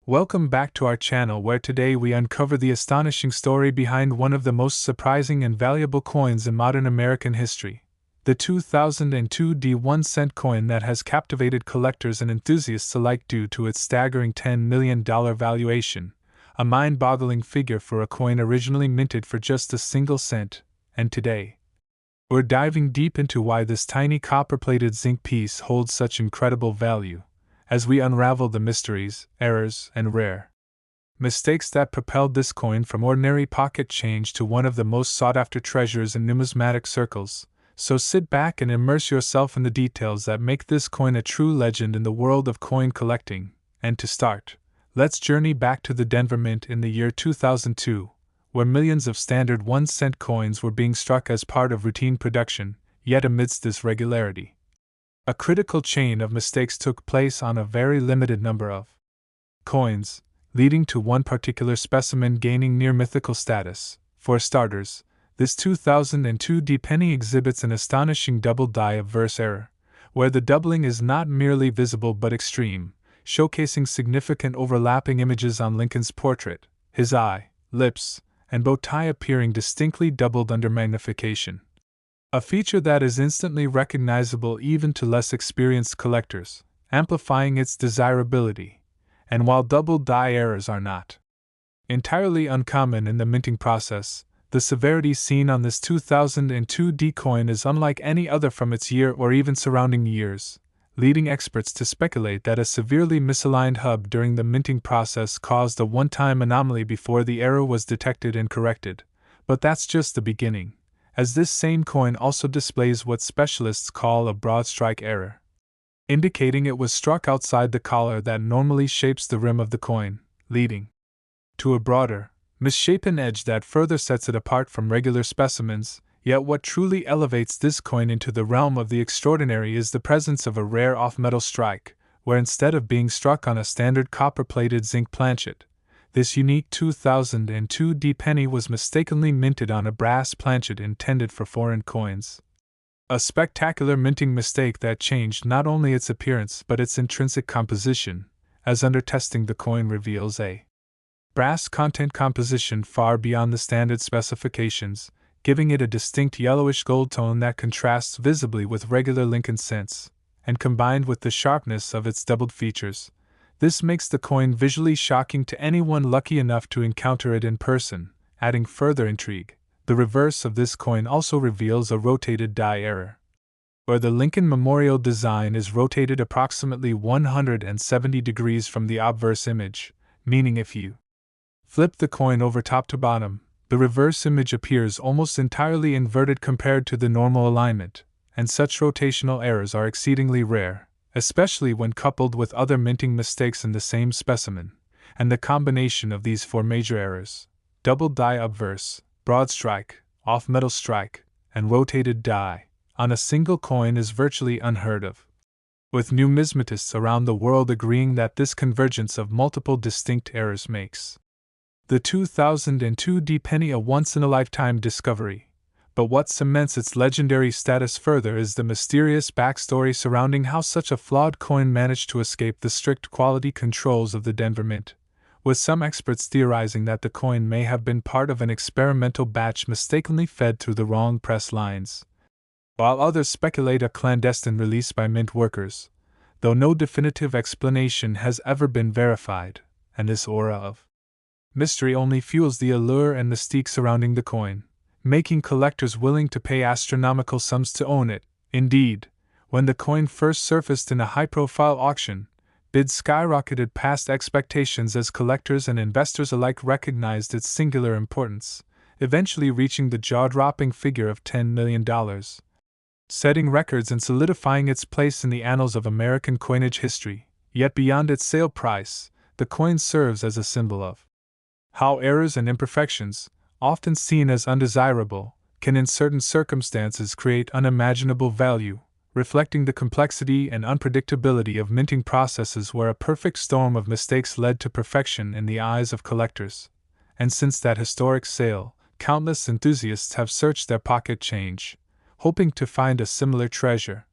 Welcome back to our channel where today we uncover the astonishing story behind one of the most surprising and valuable coins in modern American history. The 2002 D1 cent coin that has captivated collectors and enthusiasts alike due to its staggering $10 million valuation, a mind-boggling figure for a coin originally minted for just a single cent, and today, we're diving deep into why this tiny copper-plated zinc piece holds such incredible value, as we unravel the mysteries, errors, and rare mistakes that propelled this coin from ordinary pocket change to one of the most sought-after treasures in numismatic circles. So sit back and immerse yourself in the details that make this coin a true legend in the world of coin collecting. And to start, let's journey back to the Denver Mint in the year 2002, where millions of standard 1-cent coins were being struck as part of routine production. Yet amidst this regularity, a critical chain of mistakes took place on a very limited number of coins, leading to one particular specimen gaining near mythical status. For starters, this 2002 D-penny exhibits an astonishing double die obverse error, where the doubling is not merely visible but extreme, showcasing significant overlapping images on Lincoln's portrait, his eye, lips, and bow tie appearing distinctly doubled under magnification. A feature that is instantly recognizable even to less experienced collectors, amplifying its desirability. And while double die errors are not entirely uncommon in the minting process, the severity seen on this 2002 D coin is unlike any other from its year or even surrounding years, leading experts to speculate that a severely misaligned hub during the minting process caused a one-time anomaly before the error was detected and corrected. But that's just the beginning, as this same coin also displays what specialists call a broadstrike error, indicating it was struck outside the collar that normally shapes the rim of the coin, leading to a broader, misshapen edge that further sets it apart from regular specimens. Yet what truly elevates this coin into the realm of the extraordinary is the presence of a rare off-metal strike, where instead of being struck on a standard copper-plated zinc planchet, this unique 2002 D-penny was mistakenly minted on a brass planchet intended for foreign coins. A spectacular minting mistake that changed not only its appearance but its intrinsic composition, as under testing the coin reveals a brass content composition far beyond the standard specifications, giving it a distinct yellowish gold tone that contrasts visibly with regular Lincoln cents, and combined with the sharpness of its doubled features, this makes the coin visually shocking to anyone lucky enough to encounter it in person. Adding further intrigue, the reverse of this coin also reveals a rotated die error, where the Lincoln memorial design is rotated approximately 170 degrees from the obverse image, meaning if you flip the coin over top to bottom, the reverse image appears almost entirely inverted compared to the normal alignment, and such rotational errors are exceedingly rare, especially when coupled with other minting mistakes in the same specimen. And the combination of these four major errors, double die obverse, broad strike, off-metal strike, and rotated die, on a single coin is virtually unheard of, with numismatists around the world agreeing that this convergence of multiple distinct errors makes the 2002 D-penny a once-in-a-lifetime discovery. But what cements its legendary status further is the mysterious backstory surrounding how such a flawed coin managed to escape the strict quality controls of the Denver Mint, with some experts theorizing that the coin may have been part of an experimental batch mistakenly fed through the wrong press lines, while others speculate a clandestine release by mint workers, though no definitive explanation has ever been verified, and this aura of mystery only fuels the allure and mystique surrounding the coin, making collectors willing to pay astronomical sums to own it. Indeed, when the coin first surfaced in a high-profile auction, bids skyrocketed past expectations as collectors and investors alike recognized its singular importance, eventually reaching the jaw-dropping figure of $10 million, setting records and solidifying its place in the annals of American coinage history. Yet beyond its sale price, the coin serves as a symbol of how errors and imperfections, often seen as undesirable, can in certain circumstances create unimaginable value, reflecting the complexity and unpredictability of minting processes where a perfect storm of mistakes led to perfection in the eyes of collectors. And since that historic sale, countless enthusiasts have searched their pocket change, hoping to find a similar treasure.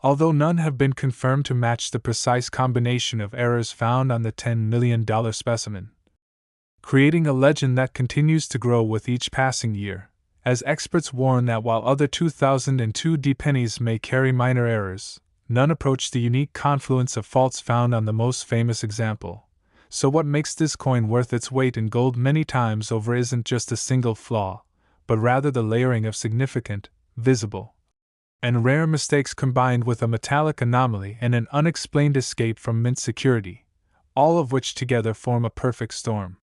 although none have been confirmed to match the precise combination of errors found on the $10 million specimen, creating a legend that continues to grow with each passing year, as experts warn that while other 2002D pennies may carry minor errors, none approach the unique confluence of faults found on the most famous example. So what makes this coin worth its weight in gold many times over isn't just a single flaw, but rather the layering of significant, visible, and rare mistakes combined with a metallic anomaly and an unexplained escape from mint security, all of which together form a perfect storm.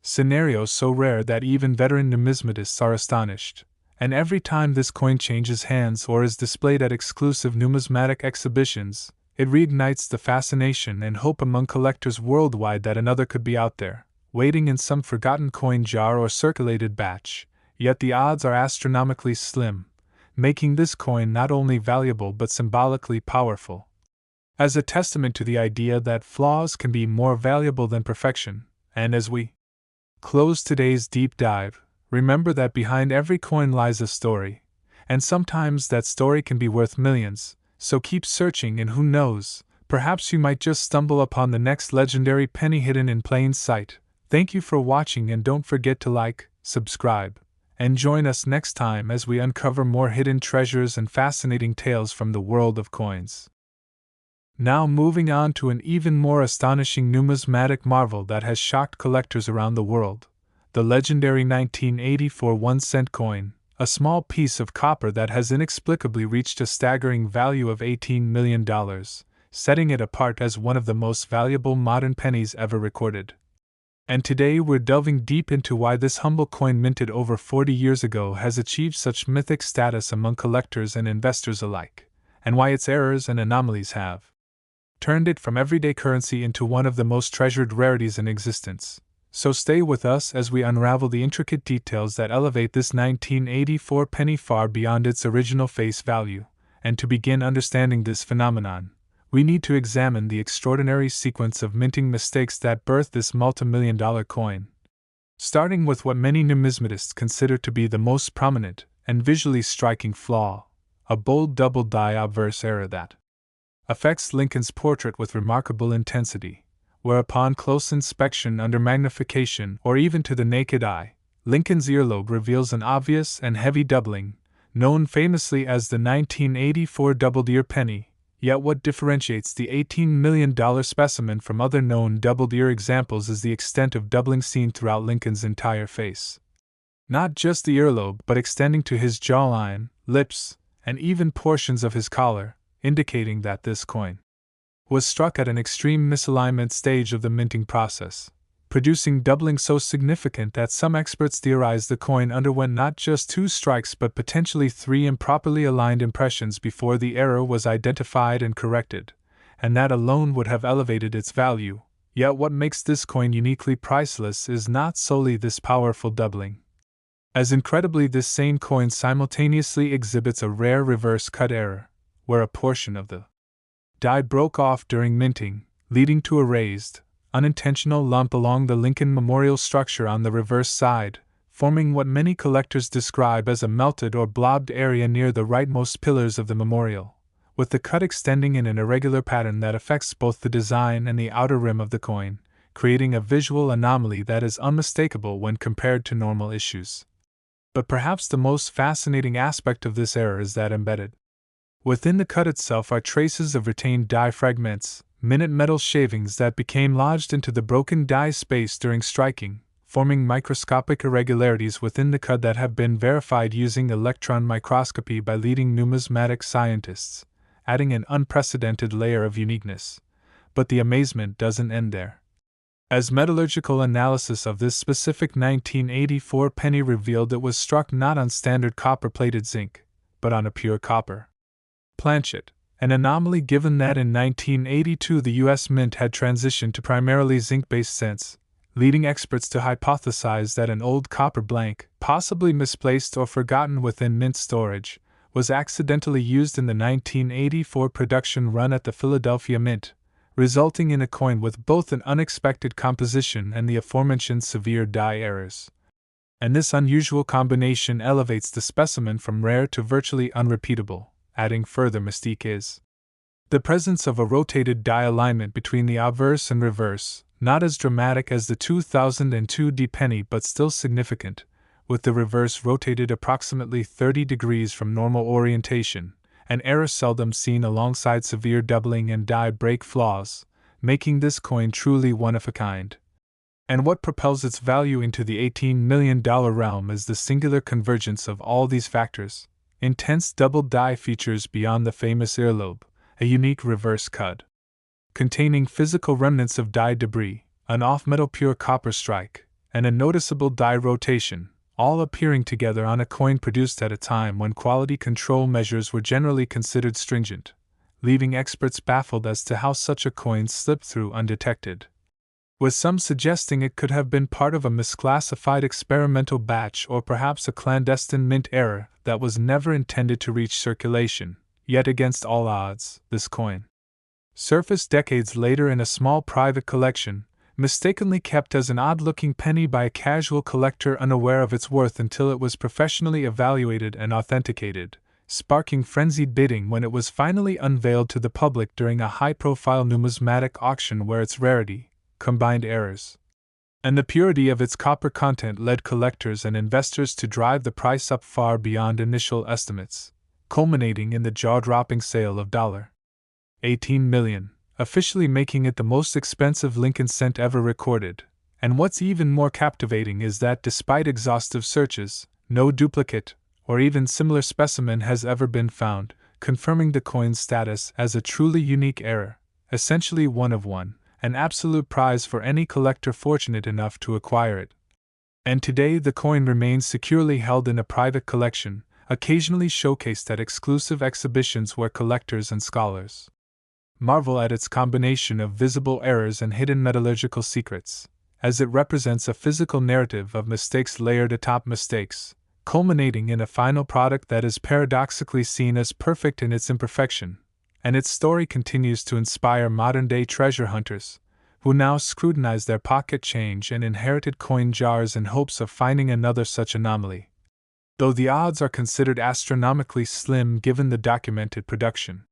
Scenarios so rare that even veteran numismatists are astonished, and every time this coin changes hands or is displayed at exclusive numismatic exhibitions, it reignites the fascination and hope among collectors worldwide that another could be out there, waiting in some forgotten coin jar or circulated batch, yet the odds are astronomically slim, making this coin not only valuable but symbolically powerful. As a testament to the idea that flaws can be more valuable than perfection, and as we close today's deep dive, remember that behind every coin lies a story, and sometimes that story can be worth millions, so keep searching and who knows, perhaps you might just stumble upon the next legendary penny hidden in plain sight. Thank you for watching and don't forget to like, subscribe, and join us next time as we uncover more hidden treasures and fascinating tales from the world of coins. Now moving on to an even more astonishing numismatic marvel that has shocked collectors around the world, the legendary 1984 1-cent coin, a small piece of copper that has inexplicably reached a staggering value of $18 million, setting it apart as one of the most valuable modern pennies ever recorded. And today we're delving deep into why this humble coin minted over 40 years ago has achieved such mythic status among collectors and investors alike, and why its errors and anomalies have turned it from everyday currency into one of the most treasured rarities in existence. So stay with us as we unravel the intricate details that elevate this 1984 penny far beyond its original face value. And to begin understanding this phenomenon, we need to examine the extraordinary sequence of minting mistakes that birthed this multi-million-dollar coin. Starting with what many numismatists consider to be the most prominent and visually striking flaw, a bold double die obverse error that affects Lincoln's portrait with remarkable intensity, where upon close inspection under magnification or even to the naked eye, Lincoln's earlobe reveals an obvious and heavy doubling, known famously as the 1984 doubled ear penny. Yet what differentiates the $18 million specimen from other known doubled ear examples is the extent of doubling seen throughout Lincoln's entire face. Not just the earlobe but extending to his jawline, lips, and even portions of his collar, indicating that this coin was struck at an extreme misalignment stage of the minting process, producing doubling so significant that some experts theorize the coin underwent not just 2 strikes but potentially 3 improperly aligned impressions before the error was identified and corrected, and that alone would have elevated its value. Yet what makes this coin uniquely priceless is not solely this powerful doubling. As incredibly, this same coin simultaneously exhibits a rare reverse cut error, where a portion of the die broke off during minting, leading to a raised, unintentional lump along the Lincoln Memorial structure on the reverse side, forming what many collectors describe as a melted or blobbed area near the rightmost pillars of the memorial, with the cut extending in an irregular pattern that affects both the design and the outer rim of the coin, creating a visual anomaly that is unmistakable when compared to normal issues. But perhaps the most fascinating aspect of this error is that embedded within the cut itself are traces of retained die fragments, minute metal shavings that became lodged into the broken die space during striking, forming microscopic irregularities within the cut that have been verified using electron microscopy by leading numismatic scientists, adding an unprecedented layer of uniqueness. But the amazement doesn't end there. As metallurgical analysis of this specific 1984 penny revealed, it was struck not on standard copper-plated zinc, but on a pure copper planchet, an anomaly given that in 1982 the U.S. Mint had transitioned to primarily zinc-based cents, leading experts to hypothesize that an old copper blank, possibly misplaced or forgotten within Mint storage, was accidentally used in the 1984 production run at the Philadelphia Mint, resulting in a coin with both an unexpected composition and the aforementioned severe die errors. And this unusual combination elevates the specimen from rare to virtually unrepeatable, adding further mystique. Is The presence of a rotated die alignment between the obverse and reverse, not as dramatic as the 2002D penny but still significant, with the reverse rotated approximately 30 degrees from normal orientation, an error seldom seen alongside severe doubling and die break flaws, making this coin truly one of a kind. And what propels its value into the $18 million realm is the singular convergence of all these factors: intense double die features beyond the famous earlobe, a unique reverse cud containing physical remnants of die debris, an off-metal pure copper strike, and a noticeable die rotation, all appearing together on a coin produced at a time when quality control measures were generally considered stringent, leaving experts baffled as to how such a coin slipped through undetected, with some suggesting it could have been part of a misclassified experimental batch or perhaps a clandestine mint error that was never intended to reach circulation. Yet against all odds, this coin surfaced decades later in a small private collection, mistakenly kept as an odd-looking penny by a casual collector unaware of its worth until it was professionally evaluated and authenticated, sparking frenzied bidding when it was finally unveiled to the public during a high-profile numismatic auction where its rarity, combined errors, and the purity of its copper content led collectors and investors to drive the price up far beyond initial estimates, culminating in the jaw-dropping sale of $18 million, officially making it the most expensive Lincoln cent ever recorded. And what's even more captivating is that despite exhaustive searches, no duplicate, or even similar specimen has ever been found, confirming the coin's status as a truly unique error, essentially one of one, an absolute prize for any collector fortunate enough to acquire it. And today the coin remains securely held in a private collection, occasionally showcased at exclusive exhibitions where collectors and scholars marvel at its combination of visible errors and hidden metallurgical secrets, as it represents a physical narrative of mistakes layered atop mistakes, culminating in a final product that is paradoxically seen as perfect in its imperfection. And its story continues to inspire modern-day treasure hunters, who now scrutinize their pocket change and inherited coin jars in hopes of finding another such anomaly, though the odds are considered astronomically slim given the documented production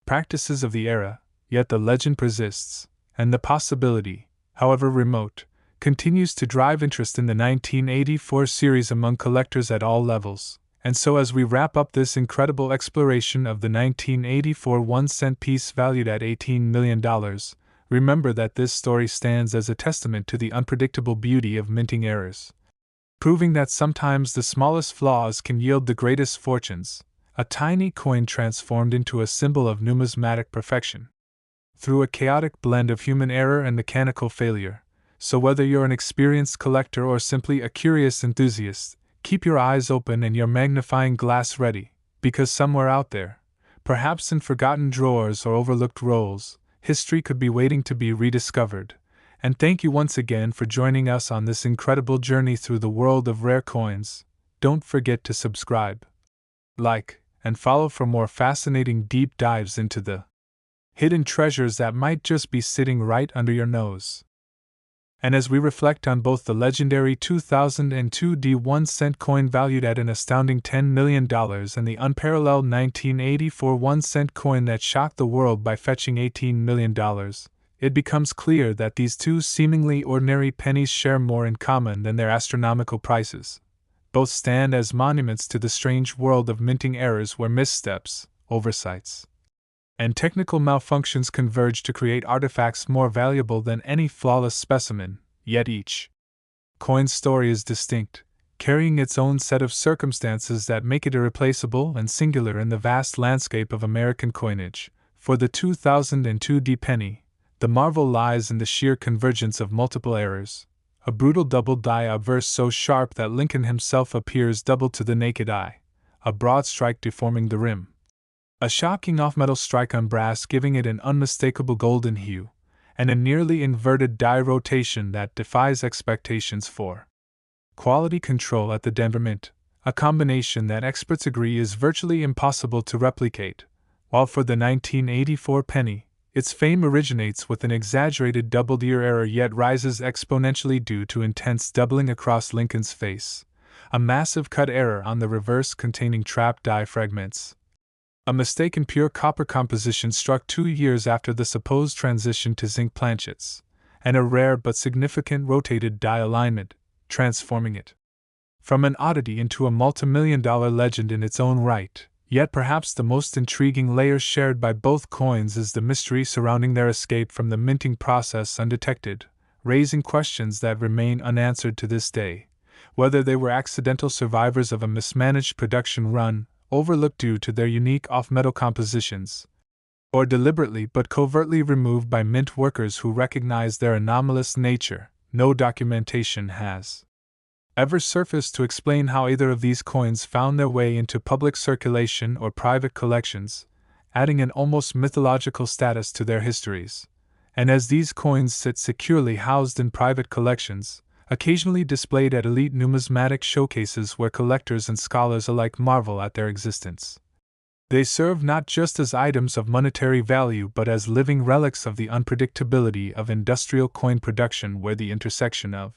practices of the era. Yet the legend persists, and the possibility, however remote, continues to drive interest in the 1984 series among collectors at all levels. And so as we wrap up this incredible exploration of the 1984 1-cent piece valued at $18 million, remember that this story stands as a testament to the unpredictable beauty of minting errors, proving that sometimes the smallest flaws can yield the greatest fortunes. A tiny coin transformed into a symbol of numismatic perfection through a chaotic blend of human error and mechanical failure. So whether you're an experienced collector or simply a curious enthusiast, keep your eyes open and your magnifying glass ready, because somewhere out there, perhaps in forgotten drawers or overlooked rolls, history could be waiting to be rediscovered. And thank you once again for joining us on this incredible journey through the world of rare coins. Don't forget to subscribe, like, and follow for more fascinating deep dives into the hidden treasures that might just be sitting right under your nose. And as we reflect on both the legendary 2002 1-cent coin valued at an astounding $10 million and the unparalleled 1984 1-cent coin that shocked the world by fetching $18 million, it becomes clear that these two seemingly ordinary pennies share more in common than their astronomical prices. Both stand as monuments to the strange world of minting errors where missteps, oversights, and technical malfunctions converge to create artifacts more valuable than any flawless specimen. Yet each coin's story is distinct, carrying its own set of circumstances that make it irreplaceable and singular in the vast landscape of American coinage. For the 2002 penny, the marvel lies in the sheer convergence of multiple errors. A brutal double die obverse so sharp that Lincoln himself appears double to the naked eye, a broad strike deforming the rim, a shocking off-metal strike on brass giving it an unmistakable golden hue, and a nearly inverted die rotation that defies expectations for quality control at the Denver Mint, a combination that experts agree is virtually impossible to replicate, while for the 1984 penny, its fame originates with an exaggerated double-ear error yet rises exponentially due to intense doubling across Lincoln's face, a massive cut error on the reverse containing trapped die fragments, A mistaken pure copper composition struck 2 years after the supposed transition to zinc planchets, and a rare but significant rotated die alignment, transforming it from an oddity into a multimillion-dollar legend in its own right. Yet perhaps the most intriguing layer shared by both coins is the mystery surrounding their escape from the minting process undetected, raising questions that remain unanswered to this day. Whether they were accidental survivors of a mismanaged production run, overlooked due to their unique off-metal compositions, or deliberately but covertly removed by mint workers who recognized their anomalous nature, no documentation has ever surfaced to explain how either of these coins found their way into public circulation or private collections, adding an almost mythological status to their histories. And as these coins sit securely housed in private collections, occasionally displayed at elite numismatic showcases where collectors and scholars alike marvel at their existence, they serve not just as items of monetary value but as living relics of the unpredictability of industrial coin production, where the intersection of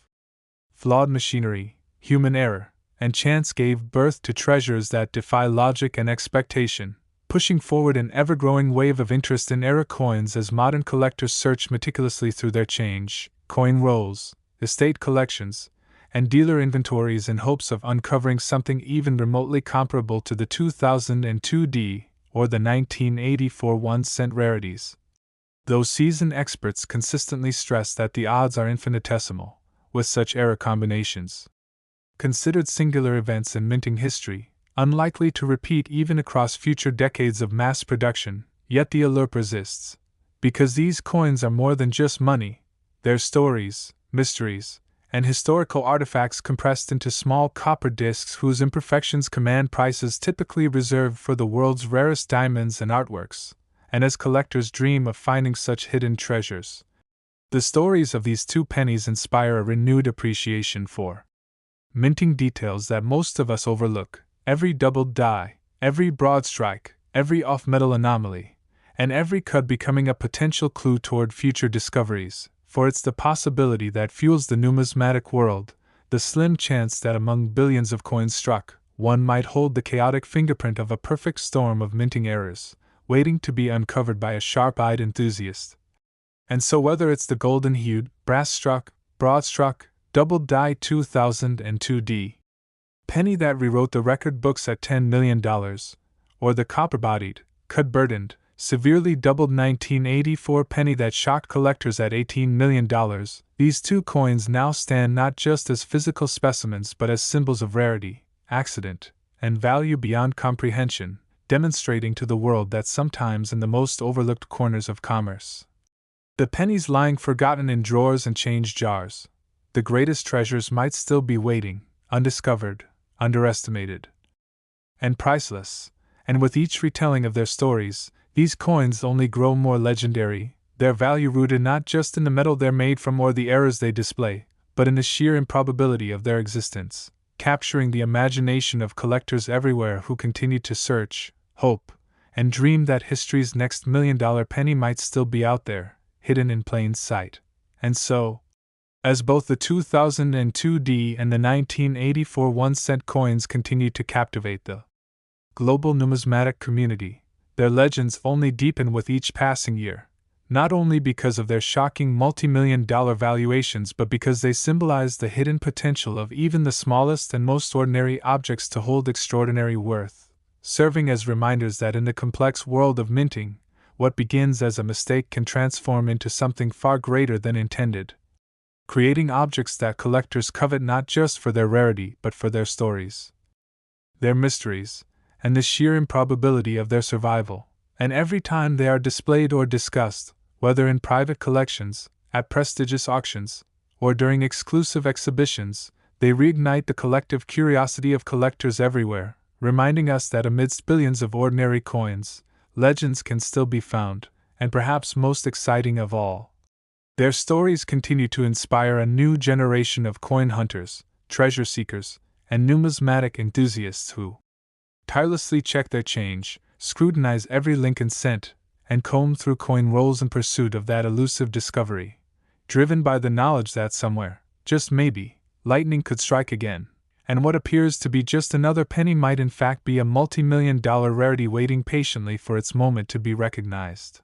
flawed machinery, human error, and chance gave birth to treasures that defy logic and expectation, pushing forward an ever-growing wave of interest in era coins as modern collectors search meticulously through their coin rolls, estate collections, and dealer inventories in hopes of uncovering something even remotely comparable to the 2002 D or the 1984 1-cent rarities. Though seasoned experts consistently stress that the odds are infinitesimal with such era combinations, considered singular events in minting history, unlikely to repeat even across future decades of mass production, yet the allure persists. Because these coins are more than just money, they're stories, mysteries, and historical artifacts compressed into small copper discs whose imperfections command prices typically reserved for the world's rarest diamonds and artworks. And as collectors dream of finding such hidden treasures, the stories of these two pennies inspire a renewed appreciation for minting details that most of us overlook: every doubled die, every broadstrike, every off-metal anomaly, and every cud becoming a potential clue toward future discoveries. For it's the possibility that fuels the numismatic world, the slim chance that among billions of coins struck, one might hold the chaotic fingerprint of a perfect storm of minting errors, waiting to be uncovered by a sharp-eyed enthusiast. And so whether it's the golden-hued, brass-struck, broad-struck, double-die 2002 D penny that rewrote the record books at $10 million, or the copper-bodied, cud-burdened, severely doubled 1984 penny that shocked collectors at $18 million, these two coins now stand not just as physical specimens but as symbols of rarity, accident, and value beyond comprehension, demonstrating to the world that sometimes in the most overlooked corners of commerce, the pennies lying forgotten in drawers and change jars, the greatest treasures might still be waiting, undiscovered, underestimated, and priceless. And with each retelling of their stories, these coins only grow more legendary, their value rooted not just in the metal they're made from or the errors they display, but in the sheer improbability of their existence, capturing the imagination of collectors everywhere who continue to search, hope, and dream that history's next $1,000,000 penny might still be out there, hidden in plain sight. And so, as both the 2002 D and the 1984 1-cent coins continue to captivate the global numismatic community, their legends only deepen with each passing year, not only because of their shocking multi-million-dollar valuations but because they symbolize the hidden potential of even the smallest and most ordinary objects to hold extraordinary worth, serving as reminders that in the complex world of minting, what begins as a mistake can transform into something far greater than intended, creating objects that collectors covet not just for their rarity but for their stories, their mysteries, and the sheer improbability of their survival. And every time they are displayed or discussed, whether in private collections, at prestigious auctions, or during exclusive exhibitions, they reignite the collective curiosity of collectors everywhere, reminding us that amidst billions of ordinary coins, legends can still be found, and perhaps most exciting of all, their stories continue to inspire a new generation of coin hunters, treasure seekers, and numismatic enthusiasts who tirelessly check their change, scrutinize every link and cent, and comb through coin rolls in pursuit of that elusive discovery, driven by the knowledge that somewhere, just maybe, lightning could strike again, and what appears to be just another penny might in fact be a multi-million-dollar rarity waiting patiently for its moment to be recognized.